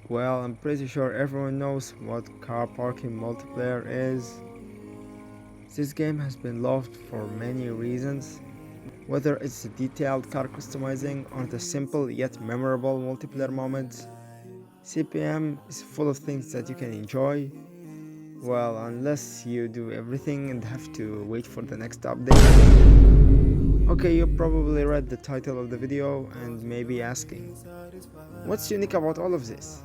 Well, I'm pretty sure everyone knows what car parking multiplayer is. This game has been loved for many reasons, whether it's the detailed car customizing or the simple yet memorable multiplayer moments. CPM is full of things that you can enjoy, well, unless you do everything and have to wait for the next update. Okay, you probably read the title of the video and may be asking, what's unique about all of this?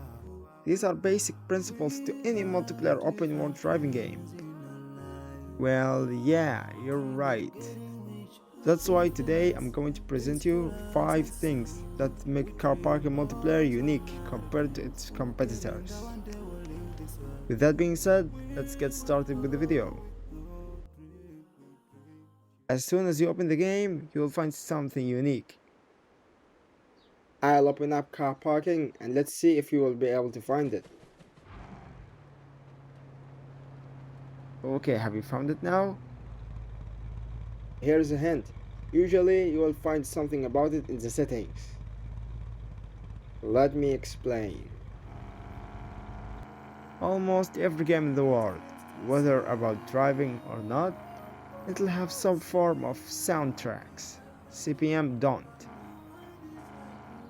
These are basic principles to any multiplayer open world driving game. Well, yeah, you're right. That's why today I'm going to present you 5 things that make car parking multiplayer unique compared to its competitors. With that being said, let's get started with the video. As soon as you open the game, you'll find something unique. I'll open up car parking and let's see if you will be able to find it. Okay, have you found it now? Here's a hint. Usually you will find something about it in the settings. Let me explain. Almost every game in the world, whether about driving or not, it'll have some form of soundtracks. CPM don't.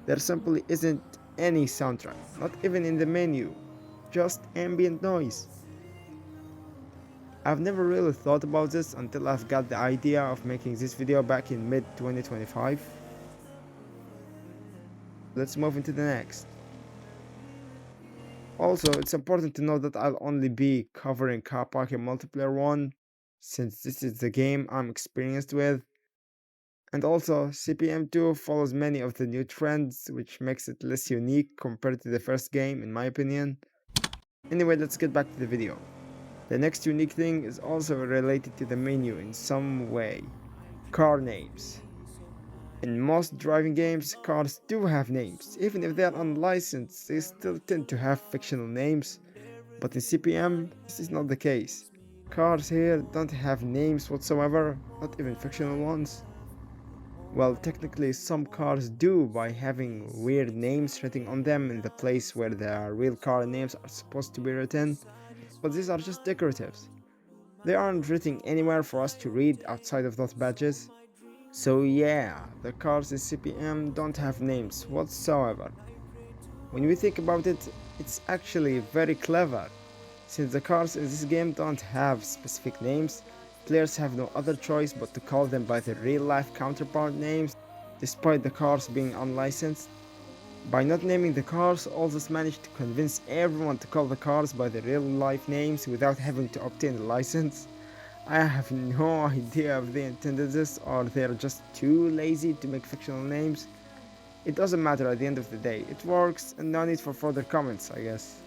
There simply isn't any soundtrack, not even in the menu, just ambient noise. I've never really thought about this until I've got the idea of making this video back in mid 2025. Let's move into the next. Also, it's important to note that I'll only be covering car parking multiplayer 1, since this is the game I'm experienced with. And also, CPM 2 follows many of the new trends, which makes it less unique compared to the first game in my opinion. Anyway, let's get back to the video. The next unique thing is also related to the menu in some way. Car names. In most driving games, cars do have names. Even if they are unlicensed, they still tend to have fictional names. But in CPM, this is not the case. Cars here don't have names whatsoever, not even fictional ones. Well, technically some cars do by having weird names written on them in the place where the real car names are supposed to be written, but these are just decoratives. They aren't written anywhere for us to read outside of those badges. So yeah, the cars in CPM don't have names whatsoever. When we think about it, it's actually very clever. Since the cars in this game don't have specific names, players have no other choice but to call them by their real life counterpart names, despite the cars being unlicensed. By not naming the cars, Altus managed to convince everyone to call the cars by their real life names without having to obtain a license. I have no idea if they intended this or they're just too lazy to make fictional names. It doesn't matter at the end of the day, it works and no need for further comments, I guess.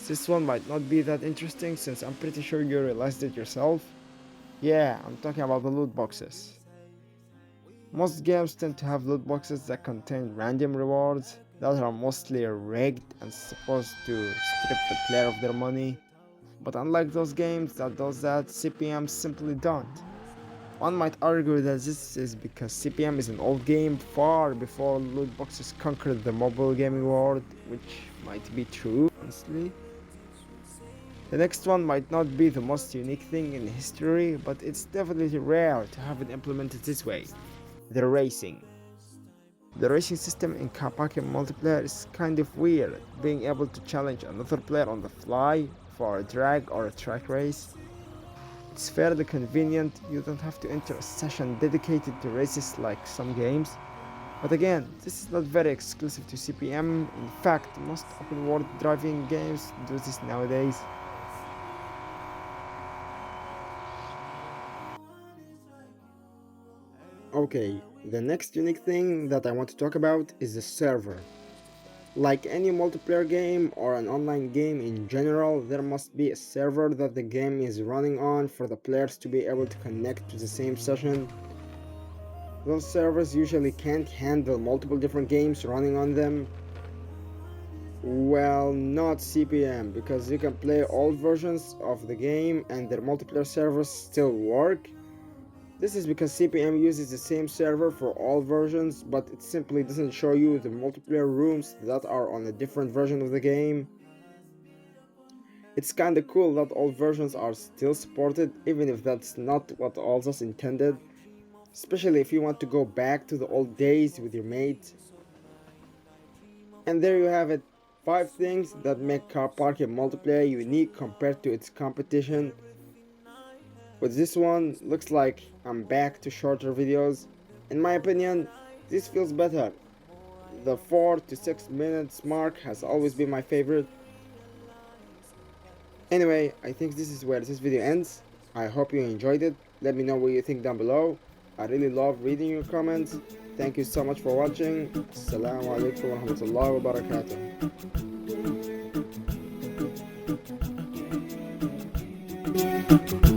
This one might not be that interesting since I'm pretty sure you realized it yourself. Yeah, I'm talking about the loot boxes. Most games tend to have loot boxes that contain random rewards that are mostly rigged and supposed to strip the player of their money. But unlike those games that does that, CPM simply don't. One might argue that this is because CPM is an old game far before loot boxes conquered the mobile gaming world, which might be true, honestly. The next one might not be the most unique thing in history, but it's definitely rare to have it implemented this way. The racing. The racing system in Kapake multiplayer is kind of weird, being able to challenge another player on the fly for a drag or a track race. It's fairly convenient, you don't have to enter a session dedicated to races like some games. But again, this is not very exclusive to CPM, in fact most open world driving games do this nowadays. Okay, the next unique thing that I want to talk about is the server. Like any multiplayer game or an online game in general, there must be a server that the game is running on for the players to be able to connect to the same session. Those servers usually can't handle multiple different games running on them. Well, not CPM, because you can play old versions of the game and their multiplayer servers still work. This is because CPM uses the same server for all versions, but it simply doesn't show you the multiplayer rooms that are on a different version of the game. It's kinda cool that all versions are still supported, even if that's not what Alsace intended, especially if you want to go back to the old days with your mates. And there you have it, 5 things that make car parking multiplayer unique compared to its competition. With this one, looks like I'm back to shorter videos. In my opinion, this feels better. The 4 to 6 minutes mark has always been my favorite. Anyway, I think this is where this video ends. I hope you enjoyed it. Let me know what you think down below. I really love reading your comments. Thank you so much for watching. Assalamu alaikum wa rahmatullahi wa barakatuh.